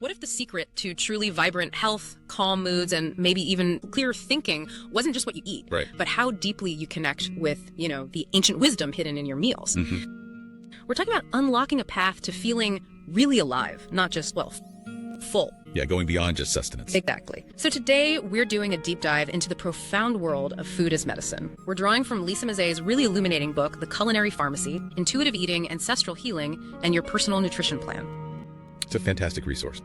What if the secret to truly vibrant health, calm moods, and maybe even clear thinking wasn't just what you eat, right, but how deeply you connect with, the ancient wisdom hidden in your meals? We're talking about unlocking a path to feeling really alive, not just, full. Yeah, going beyond just sustenance. Exactly. So today we're doing a deep dive into the profound world of food as medicine. We're drawing from Lisa Mazzet's really illuminating book, The Culinary Pharmacy, Intuitive Eating, Ancestral Healing, and Your Personal Nutrition Plan. It's a fantastic resource.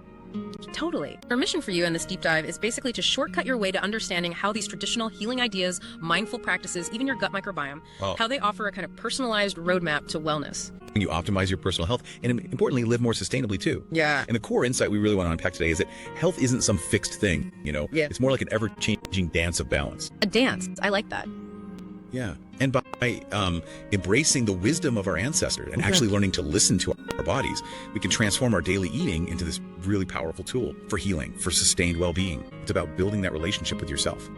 Totally. Our mission for you in this deep dive is basically to shortcut your way to understanding how these traditional healing ideas, mindful practices, even your gut microbiome, how they offer a kind of personalized roadmap to wellness. You optimize your personal health and, importantly, live more sustainably too. Yeah. And the core insight we really want to unpack today is that health isn't some fixed thing, Yeah. It's more like an ever-changing dance of balance. A dance. I like that. Yeah. And by embracing the wisdom of our ancestors and actually learning to listen to our bodies, we can transform our daily eating into this really powerful tool for healing, for sustained well-being. It's about building that relationship with yourself.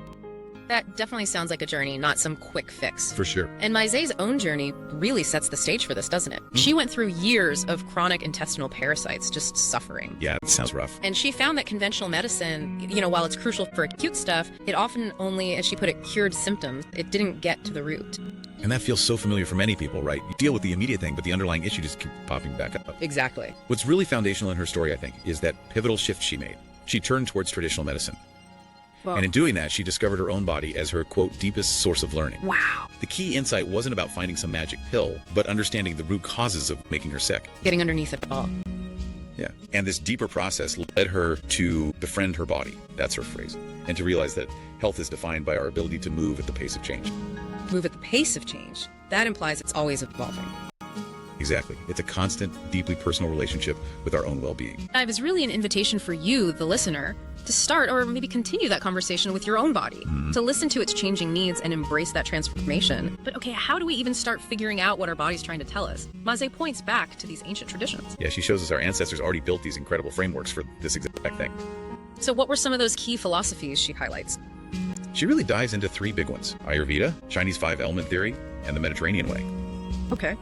That definitely sounds like a journey, not some quick fix. For sure. And Mazzet's own journey really sets the stage for this, doesn't it? She went through years of chronic intestinal parasites, just suffering. Yeah, it sounds rough. And she found that conventional medicine, while it's crucial for acute stuff, it often only, as she put it, cured symptoms. It didn't get to the root. And that feels so familiar for many people, right? You deal with the immediate thing, but the underlying issue just keeps popping back up. Exactly. What's really foundational in her story, I think, is that pivotal shift she made. She turned towards traditional medicine. Well, and in doing that, she discovered her own body as her, quote, deepest source of learning. Wow. The key insight wasn't about finding some magic pill, but understanding the root causes of making her sick. Getting underneath it all. Yeah. And this deeper process led her to befriend her body. That's her phrase. And to realize that health is defined by our ability to move at the pace of change. Move at the pace of change. That implies it's always evolving. Exactly. It's a constant, deeply personal relationship with our own well-being. It was really an invitation for you, the listener, to start or maybe continue that conversation with your own body, to listen to its changing needs and embrace that transformation. But okay, how do we even start figuring out what our body's trying to tell us? Mazet points back to these ancient traditions. Yeah, she shows us our ancestors already built these incredible frameworks for this exact thing. So what were some of those key philosophies she highlights? She really dives into three big ones: Ayurveda, Chinese five-element theory, and the Mediterranean way. Okay.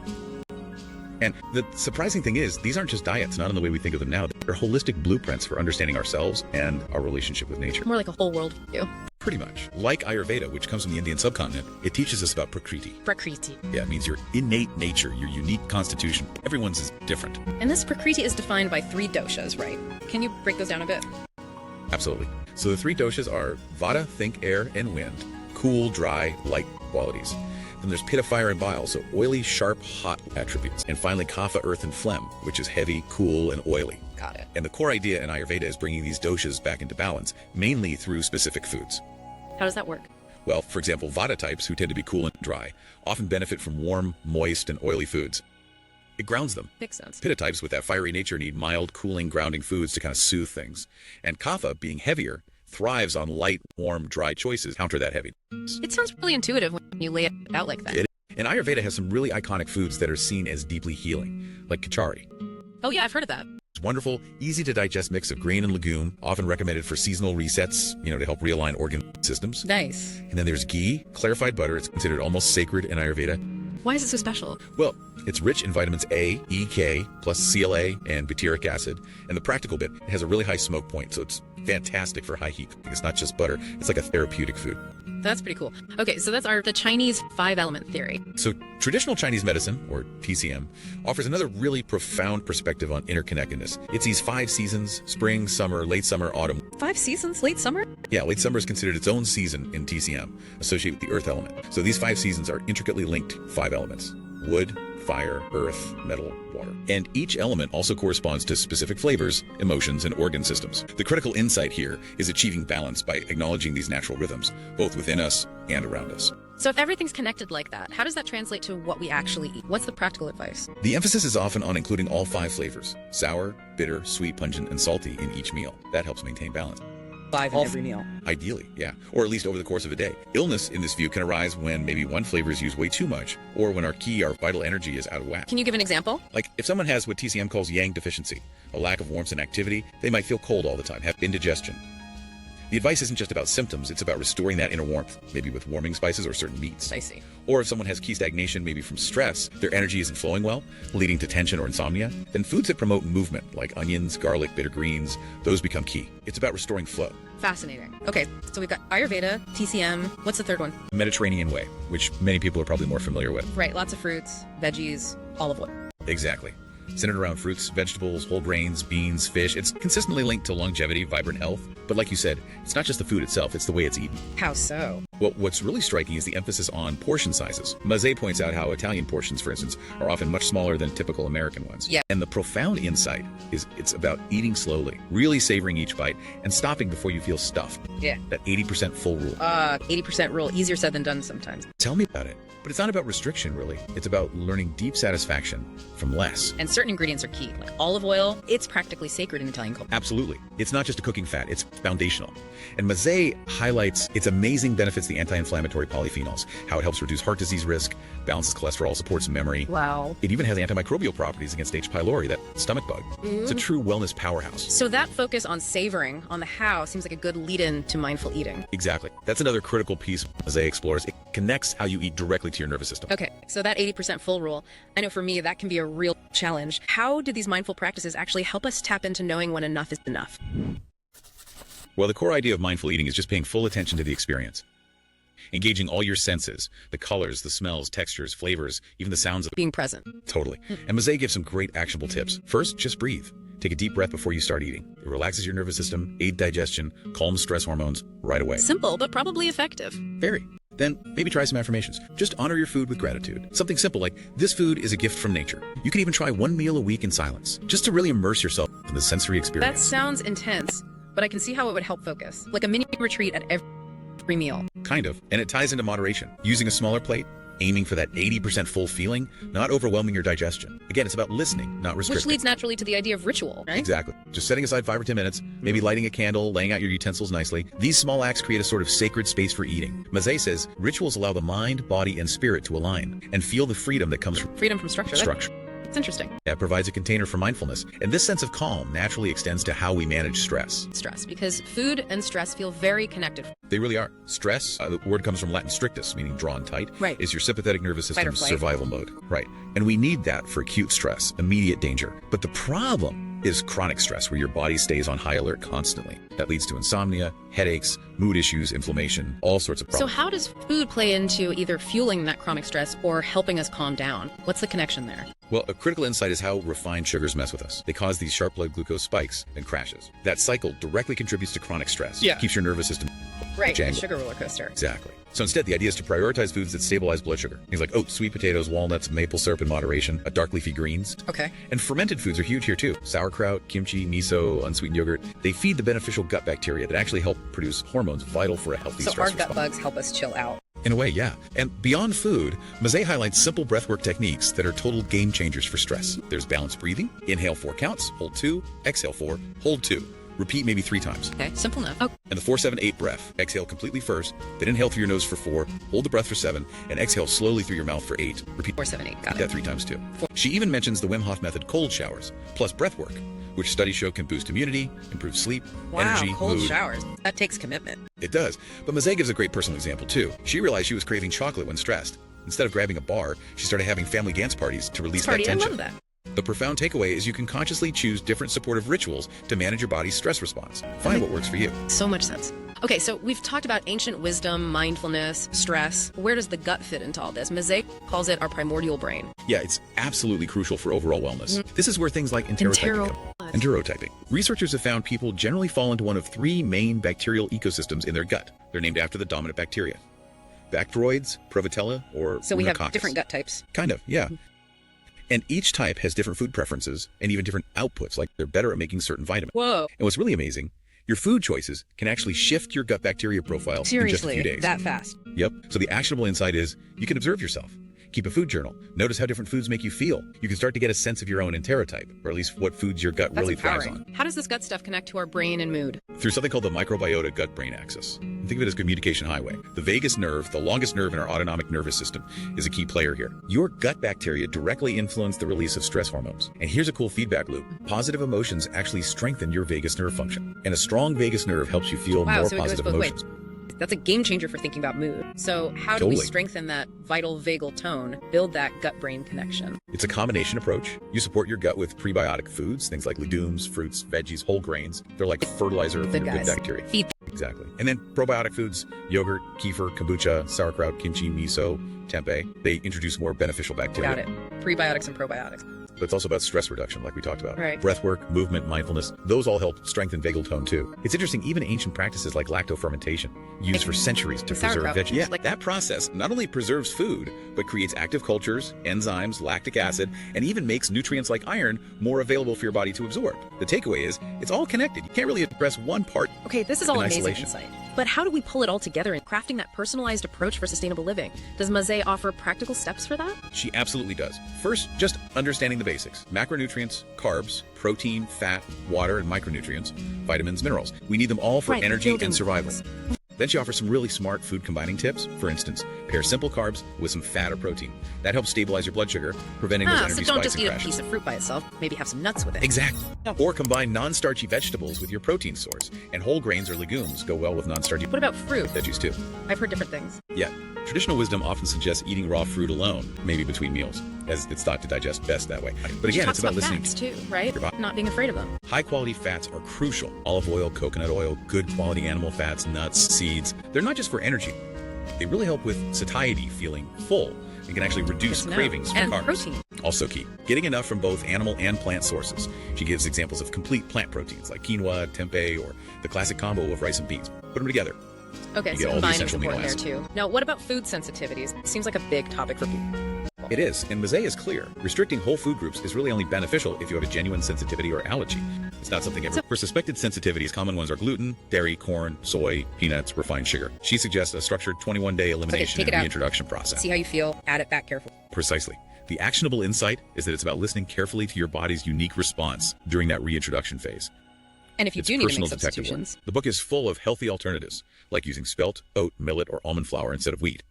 And the surprising thing is, these aren't just diets, not in the way we think of them now. They're holistic blueprints for understanding ourselves and our relationship with nature. More like a whole world view. Pretty much. Like Ayurveda, which comes from the Indian subcontinent, it teaches us about Prakriti. Prakriti. Yeah, it means your innate nature, your unique constitution. Everyone's is different. And this Prakriti is defined by 3 doshas, right? Can you break those down a bit? Absolutely. So the 3 doshas are vata, think, air, and wind. Cool, dry, light qualities. Then there's pitta, fire, and bile, so oily, sharp, hot attributes. And finally, kapha, earth, and phlegm, which is heavy, cool, and oily. Got it. And the core idea in Ayurveda is bringing these doshas back into balance, mainly through specific foods. How does that work? Well, for example, vata types, who tend to be cool and dry, often benefit from warm, moist, and oily foods. It grounds them. Makes sense. Pitta types with that fiery nature need mild, cooling, grounding foods to kind of soothe things. And kapha, being heavier, thrives on light, warm, dry choices, counter that heaviness. It sounds really intuitive when you lay it out like that. And Ayurveda has some really iconic foods that are seen as deeply healing, like khichdi. Oh yeah, I've heard of that. It's a wonderful, easy to digest mix of grain and legume, often recommended for seasonal resets, to help realign organ systems. Nice. And then there's ghee, clarified butter. It's considered almost sacred in Ayurveda. Why is it so special? Well, it's rich in vitamins A, E, K, plus CLA and butyric acid. And the practical bit, it has a really high smoke point, so it's fantastic for high heat. It's not just butter, it's like a therapeutic food. That's pretty cool. Okay, so that's the Chinese 5-element theory. So traditional Chinese medicine, or TCM, offers another really profound perspective on interconnectedness. It's these 5 seasons: spring, summer, late summer, autumn. 5 seasons? Late summer? Yeah, late summer is considered its own season in TCM, associated with the earth element. So these 5 seasons are intricately linked 5 elements: wood, fire, earth, metal, water. And each element also corresponds to specific flavors, emotions, and organ systems. The critical insight here is achieving balance by acknowledging these natural rhythms, both within us and around us. So if everything's connected like that, how does that translate to what we actually eat? What's the practical advice? The emphasis is often on including all 5 flavors: sour, bitter, sweet, pungent, and salty in each meal. That helps maintain balance. 5 in every meal. Ideally, yeah. Or at least over the course of a day. Illness, in this view, can arise when maybe one flavor is used way too much, or when our vital energy is out of whack. Can you give an example? Like, if someone has what TCM calls yang deficiency, a lack of warmth and activity, they might feel cold all the time, have indigestion. The advice isn't just about symptoms, it's about restoring that inner warmth, maybe with warming spices or certain meats. I see. Or if someone has key stagnation, maybe from stress, their energy isn't flowing well, leading to tension or insomnia, then foods that promote movement, like onions, garlic, bitter greens, those become key. It's about restoring flow. Fascinating. Okay, so we've got Ayurveda, TCM. What's the third one? Mediterranean way, which many people are probably more familiar with. Right, lots of fruits, veggies, olive oil. Exactly. Centered around fruits, vegetables, whole grains, beans, fish. It's consistently linked to longevity, vibrant health. But like you said, it's not just the food itself, it's the way it's eaten. How so? Well, what's really striking is the emphasis on portion sizes. Mazet points out how Italian portions, for instance, are often much smaller than typical American ones. Yeah. And the profound insight is it's about eating slowly, really savoring each bite, and stopping before you feel stuffed. Yeah. That 80% full rule. 80% rule, easier said than done sometimes. Tell me about it. But it's not about restriction, really. It's about learning deep satisfaction from less. And certain ingredients are key, like olive oil. It's practically sacred in Italian culture. Absolutely. It's not just a cooking fat, it's foundational. And Mazet highlights its amazing benefits, the anti-inflammatory polyphenols, how it helps reduce heart disease risk, balances cholesterol, supports memory. Wow. It even has antimicrobial properties against H. pylori, that stomach bug. It's a true wellness powerhouse. So that focus on savoring on the how seems like a good lead-in to mindful eating. Exactly. That's another critical piece Mazet explores. It connects how you eat directly to your nervous system. Okay, so that 80% full rule, I know for me that can be a real challenge. How do these mindful practices actually help us tap into knowing when enough is enough? Well, the core idea of mindful eating is just paying full attention to the experience. Engaging all your senses, the colors, the smells, textures, flavors, even the sounds of Being present. Totally. And Mazet gives some great actionable tips. First, just breathe. Take a deep breath before you start eating. It relaxes your nervous system, aids digestion, calms stress hormones right away. Simple, but probably effective. Very. Then maybe try some affirmations. Just honor your food with gratitude. Something simple like, this food is a gift from nature. You can even try one meal a week in silence, just to really immerse yourself in the sensory That experience. sounds intense, but I can see how it would help focus. Like a mini retreat at every meal. Kind of. And it ties into moderation. Using a smaller plate, aiming for that 80% full feeling, not overwhelming your digestion. Again, it's about listening, not restricting. Which leads naturally to the idea of ritual, right? Exactly. Just setting aside 5 or 10 minutes, maybe lighting a candle, laying out your utensils nicely. These small acts create a sort of sacred space for eating. Mazet says, rituals allow the mind, body, and spirit to align and feel the freedom that comes from Freedom from structure. structure. That's interesting. That provides a container for mindfulness. And this sense of calm naturally extends to how we manage stress. Stress, because food and stress feel very connected. They really are. Stress, the word comes from Latin strictus, meaning drawn tight, Right. is your sympathetic nervous Fight or system's flight. survival mode. Right. And we need that for acute stress, immediate danger. But the problem is chronic stress, where your body stays on high alert constantly. That leads to insomnia, headaches, mood issues, inflammation, all sorts of So problems. how does food play into either fueling that chronic stress or helping us calm down? What's the connection there? Well, a critical insight is how refined sugars mess with us. They cause these sharp blood glucose spikes and crashes. That cycle directly contributes to chronic stress. Yeah. Keeps your nervous system Right, the jangled. sugar roller coaster. Exactly. So instead, the idea is to prioritize foods that stabilize blood sugar. Things like oats, sweet potatoes, walnuts, maple syrup in moderation, dark leafy greens. Okay. And fermented foods are huge here too. Sauerkraut, kimchi, miso, unsweetened yogurt. They feed the beneficial gut bacteria that actually help produce hormones vital for a healthy So stress our gut response. bugs help us chill out. In a way, yeah. And beyond food, Mazet highlights simple breathwork techniques that are total game changers for stress. There's balanced breathing. Inhale 4 counts, hold 2, exhale 4, hold 2. Repeat maybe 3 times. Okay, simple enough. Oh, And the 4-7-8 breath. Exhale completely first, then inhale through your nose for 4, hold the breath for 7, and exhale slowly through your mouth for 8. Repeat 4, 7, 8. Got that it. 3 times too. She even mentions the Wim Hof method cold showers, plus breath work, which studies show can boost immunity, improve sleep, Wow, energy, cold mood. showers. That takes commitment. It does. But Mazet gives a great personal example too. She realized she was craving chocolate when stressed. Instead of grabbing a bar, she started having family dance parties to release that Party, I tension. love that. The profound takeaway is you can consciously choose different supportive rituals to manage your body's stress response. Find what works for you. So much sense. Okay, so we've talked about ancient wisdom, mindfulness, stress. Where does the gut fit into all this? Mazet calls it our primordial brain. Yeah, it's absolutely crucial for overall wellness. This is where things like enterotyping come. Enterotyping. Researchers have found people generally fall into one of 3 main bacterial ecosystems in their gut. They're named after the dominant bacteria. Bacteroids, Prevotella, or So we have Rhinococcus. different gut types. Kind of, yeah. And each type has different food preferences and even different outputs, like they're better at making certain vitamins. Whoa. And what's really amazing, your food choices can actually shift your gut bacteria profile in just a Seriously, few days. that fast. Yep. So the actionable insight is you can observe yourself. Keep a food journal. Notice how different foods make you feel. You can start to get a sense of your own enterotype, or at least what foods your gut That's really thrives empowering. on. How does this gut stuff connect to our brain and mood? Through something called the microbiota gut-brain axis. Think of it as communication highway. The vagus nerve, the longest nerve in our autonomic nervous system, is a key player here. Your gut bacteria directly influence the release of stress hormones. And here's a cool feedback loop. Positive emotions actually strengthen your vagus nerve function. And a strong vagus nerve helps you feel more positive emotions. That's a game changer for thinking about mood. So how do we strengthen that vital vagal tone, build that gut-brain connection? It's a combination approach. You support your gut with prebiotic foods, things like legumes, fruits, veggies, whole grains. They're like fertilizer for your good bacteria. Feed. Exactly. And then probiotic foods, yogurt, kefir, kombucha, sauerkraut, kimchi, miso, tempeh. They introduce more beneficial bacteria. Got it. Prebiotics and probiotics. But it's also about stress reduction, like we talked about. Right. Breathwork, movement, mindfulness, those all help strengthen vagal tone too. It's interesting, even ancient practices like lactofermentation, used for centuries to preserve veggies. Yeah, that process not only preserves food, but creates active cultures, enzymes, lactic acid, and even makes nutrients like iron more available for your body to absorb. The takeaway is, it's all connected. You can't really address one part. Okay, this is all amazing isolation. Insight. But how do we pull it all together in crafting that personalized approach for sustainable living? Does Mazé offer practical steps for that? She absolutely does. First, just understanding the basics. Macronutrients, carbs, protein, fat, water, and micronutrients, vitamins, minerals. We need them all for energy and survival. Then she offers some really smart food combining tips. For instance, pair simple carbs with some fat or protein. That helps stabilize your blood sugar, preventing those energy so don't spikes just and eat crashes. a piece of fruit by itself. Maybe have some nuts with it. Exactly. Or combine non-starchy vegetables with your protein source. And whole grains or legumes go well with non-starchy What about fruit? veggies too. I've heard different things. Yeah. Traditional wisdom often suggests eating raw fruit alone, maybe between meals, as it's thought to digest best that way. But again, it's about listening. Fats too, right? Not being afraid of them. High-quality fats are crucial. Olive oil, coconut oil, good quality animal fats, nuts, seeds. They're not just for energy. They really help with satiety, feeling full, and can actually reduce cravings for and carbs. Protein. Also key, getting enough from both animal and plant sources. She gives examples of complete plant proteins like quinoa, tempeh, or the classic combo of rice and beans. Put them together. Okay, You so get all the combining is essential important amino there acids. too. Now, what about food sensitivities? It seems like a big topic for people. It is, and Mazé is clear. Restricting whole food groups is really only beneficial if you have a genuine sensitivity or allergy. It's not something ever. For suspected sensitivities, common ones are gluten, dairy, corn, soy, peanuts, refined sugar. She suggests a structured 21-day elimination and reintroduction process. See how you feel, add it back carefully. Precisely. The actionable insight is that it's about listening carefully to your body's unique response during that reintroduction phase. And if you It's do need to personal make detective work. substitutions, The book is full of healthy alternatives, like using spelt, oat, millet, or almond flour instead of wheat,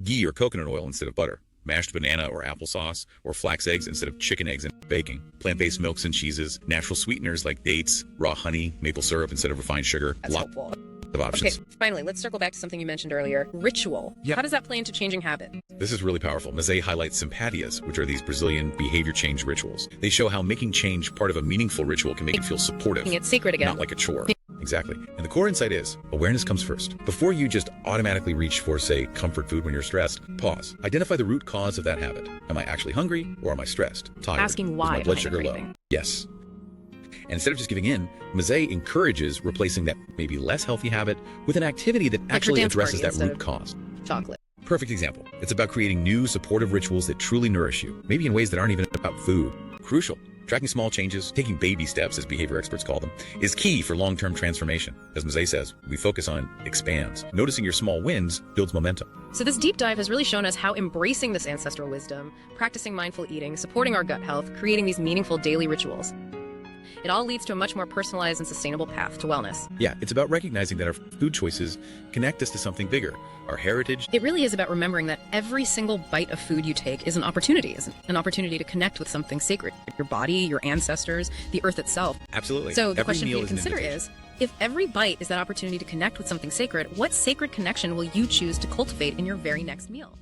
ghee or coconut oil instead of butter, mashed banana or applesauce, or flax eggs instead of chicken eggs and bacon, plant-based milks and cheeses, natural sweeteners like dates, raw honey, maple syrup instead of refined sugar. that's helpful. Of options. Okay, finally, let's circle back to something you mentioned earlier, ritual. Yeah. How does that play into changing habit? This is really powerful. Mazé highlights simpatias, which are these Brazilian behavior change rituals. They show how making change part of a meaningful ritual can make you feel supportive, Making it sacred again. not like a chore. Exactly. And the core insight is, awareness comes first. Before you just automatically reach for, say, comfort food when you're stressed, pause. Identify the root cause of that habit. Am I actually hungry, or am I stressed, tired? Asking why Is my blood behind sugar the low? craving. Yes. And instead of just giving in, Mazé encourages replacing that maybe less healthy habit with an activity that actually dance addresses party that root instead of cause. Chocolate. Perfect example. It's about creating new supportive rituals that truly nourish you, maybe in ways that aren't even about food. Crucial. Tracking small changes, taking baby steps, as behavior experts call them, is key for long-term transformation. As Mazé says, we focus on expands. Noticing your small wins builds momentum. So this deep dive has really shown us how embracing this ancestral wisdom, practicing mindful eating, supporting our gut health, creating these meaningful daily rituals, it all leads to a much more personalized and sustainable path to wellness. Yeah, it's about recognizing that our food choices connect us to something bigger, our heritage. It really is about remembering that every single bite of food you take is an opportunity to connect with something sacred. Your body, your ancestors, the earth itself. Absolutely. So the Every question for meal you to is an consider invitation. is, if every bite is that opportunity to connect with something sacred, what sacred connection will you choose to cultivate in your very next meal?